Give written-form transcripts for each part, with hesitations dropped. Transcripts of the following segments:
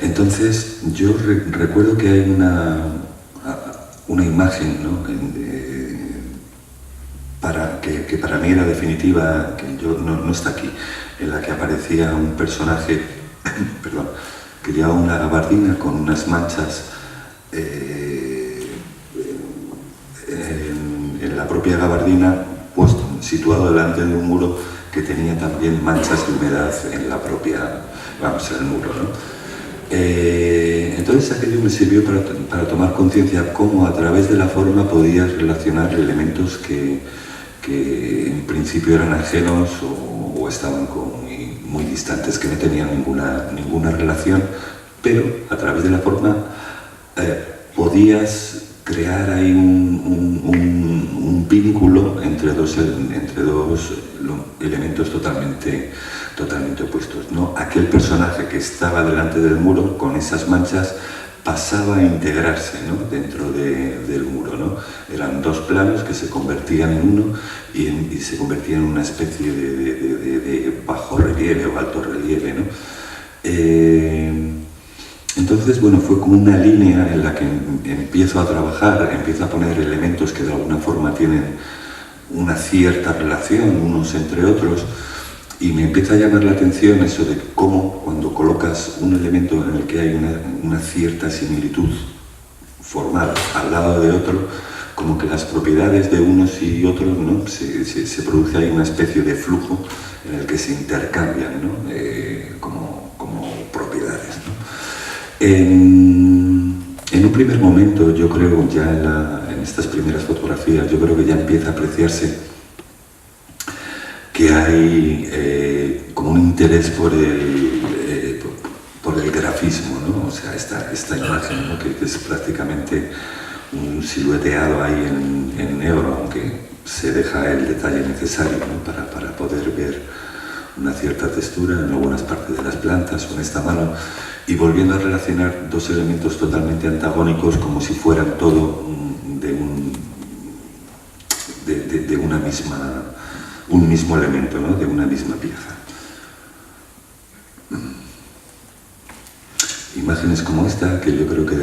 Entonces yo recuerdo que hay una imagen, ¿no? Que para mí era definitiva, que yo no está aquí, en la que aparecía un personaje perdón, que llevaba una gabardina con unas manchas en la propia gabardina, puesto, situado delante de un muro que tenía también manchas de humedad en la propia, vamos, en el muro, ¿no? Entonces aquello me sirvió para tomar conciencia cómo a través de la forma podías relacionar elementos que en principio eran ajenos o estaban muy distantes, que no tenían ninguna relación, pero a través de la forma podías crear ahí un vínculo entre dos elementos totalmente opuestos, ¿no? Aquel personaje que estaba delante del muro con esas manchas pasaba a integrarse, ¿no? Dentro del muro, ¿no? Eran dos planos que se convertían en uno y se convertían en una especie de bajo relieve o alto relieve, ¿no? Entonces, bueno, fue como una línea en la que empiezo a trabajar, empiezo a poner elementos que de alguna forma tienen una cierta relación unos entre otros, y me empieza a llamar la atención eso de cómo cuando colocas un elemento en el que hay una cierta similitud formal al lado de otro, como que las propiedades de unos y otros, ¿no? se produce ahí una especie de flujo en el que se intercambian, ¿no? como propiedades, ¿no? En un primer momento, yo creo, ya en estas primeras fotografías, yo creo que ya empieza a apreciarse que hay como un interés por el grafismo, ¿no? O sea, esta imagen, ¿no? que es prácticamente un silueteado ahí en negro, aunque se deja el detalle necesario, ¿no? para poder ver una cierta textura en algunas partes de las plantas o en esta mano, y volviendo a relacionar dos elementos totalmente antagónicos como si fueran todo de un mismo elemento, ¿no? De una misma pieza. Imágenes como esta, que yo creo que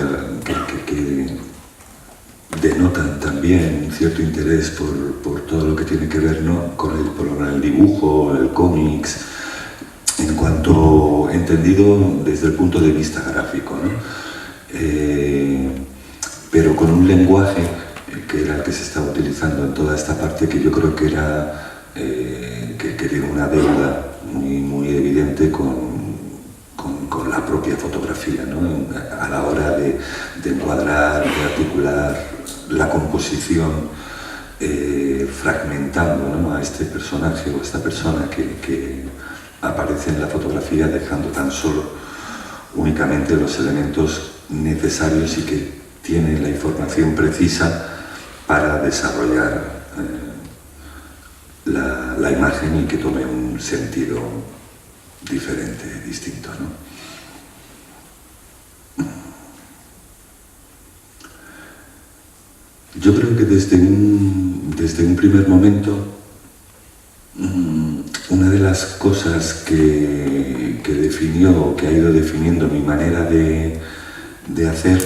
denotan también un cierto interés por todo lo que tiene que ver, ¿no? con el dibujo, el cómics, en cuanto entendido desde el punto de vista gráfico, ¿no? Pero con un lenguaje que era el que se estaba utilizando en toda esta parte, que yo creo que era que tiene una deuda muy evidente con la propia fotografía, ¿no? A la hora de encuadrar, de articular la composición, fragmentando, ¿no? a este personaje o a esta persona que aparece en la fotografía, dejando tan solo únicamente los elementos necesarios y que tienen la información precisa para desarrollar la imagen y que tome un sentido diferente, distinto, ¿no? Yo creo que desde un primer momento, una de las cosas que definió, que ha ido definiendo mi manera de hacer,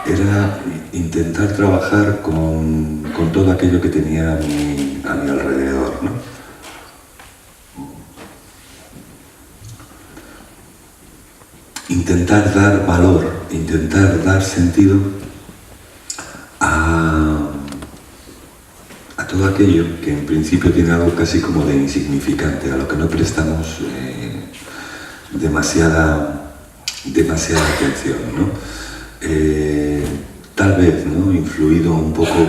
era intentar trabajar con todo aquello que tenía a mi alrededor, ¿no? Intentar dar valor, intentar dar sentido a todo aquello que en principio tiene algo casi como de insignificante, a lo que no prestamos demasiada atención, ¿no? Tal vez, ¿no? Influido un poco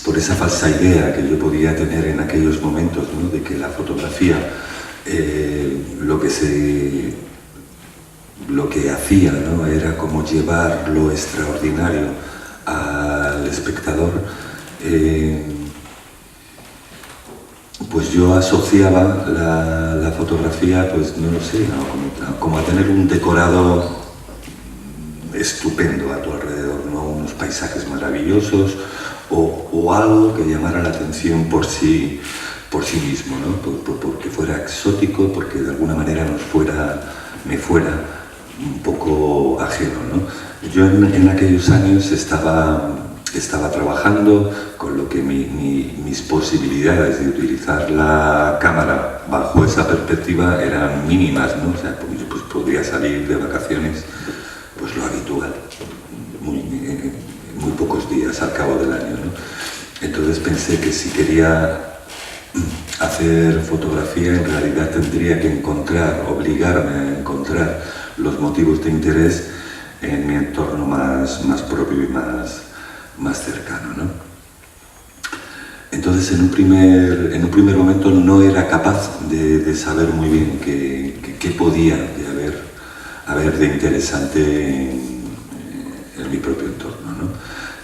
por esa falsa idea que yo podía tener en aquellos momentos, ¿no? De que la fotografía lo que hacía, ¿no? Era como llevar lo extraordinario al espectador. Pues yo asociaba la fotografía, pues no lo sé, como a tener un decorado estupendo a tu alrededor, ¿no? Unos paisajes maravillosos o algo que llamara la atención por sí mismo, ¿no? Porque fuera exótico, porque de alguna manera nos fuera me fuera un poco ajeno, ¿no? Yo en aquellos años estaba trabajando, con lo que mis posibilidades de utilizar la cámara bajo esa perspectiva eran mínimas, ¿no? O sea, pues podría salir de vacaciones, pues lo habitual, muy pocos días al cabo del año, ¿no? Entonces pensé que si quería hacer fotografía, en realidad tendría que obligarme a encontrar los motivos de interés en mi entorno más propio y más cercano, ¿no? Entonces en un primer momento no era capaz de saber muy bien qué podía haber de interesante en mi propio entorno, ¿no?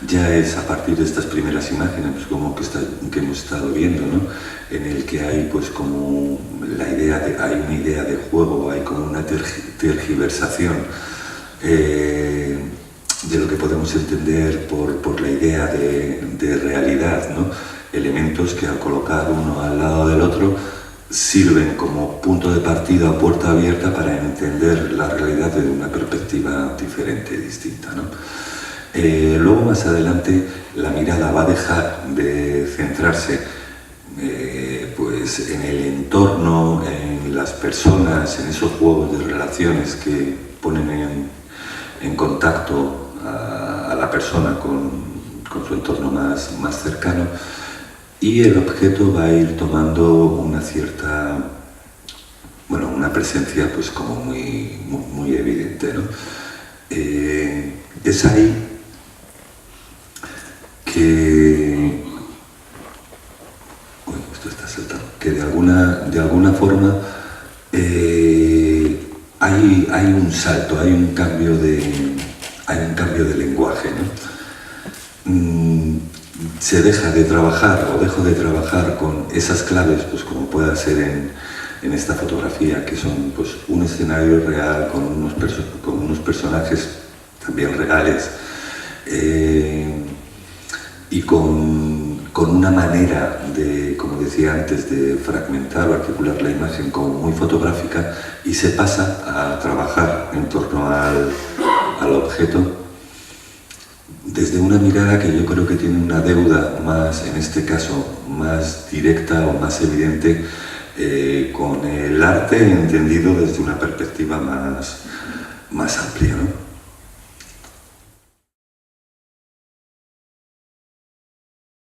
Ya es a partir de estas primeras imágenes, pues, como que hemos estado viendo, ¿no? En el que hay pues como hay una idea de juego, hay como una tergiversación de lo que podemos entender por la idea de realidad, ¿no? Elementos que al colocar uno al lado del otro sirven como punto de partida o puerta abierta para entender la realidad desde una perspectiva diferente, distinta, ¿no? Luego más adelante la mirada va a dejar de centrarse pues en el entorno, en las personas, en esos juegos de relaciones que ponen en contacto a la persona con su entorno más cercano, y el objeto va a ir tomando una cierta, bueno, una presencia pues como muy evidente, ¿no? Es ahí que que de alguna forma hay un salto, hay un cambio de lenguaje, ¿no? Se deja de trabajar o dejo de trabajar con esas claves, pues como pueda ser en esta fotografía, que son pues un escenario real con unos personajes también reales, y con una manera de, como decía antes, de fragmentar o articular la imagen como muy fotográfica, y se pasa a trabajar en torno al objeto desde una mirada que yo creo que tiene una deuda más, en este caso, más directa o más evidente con el arte entendido desde una perspectiva más amplia, ¿no?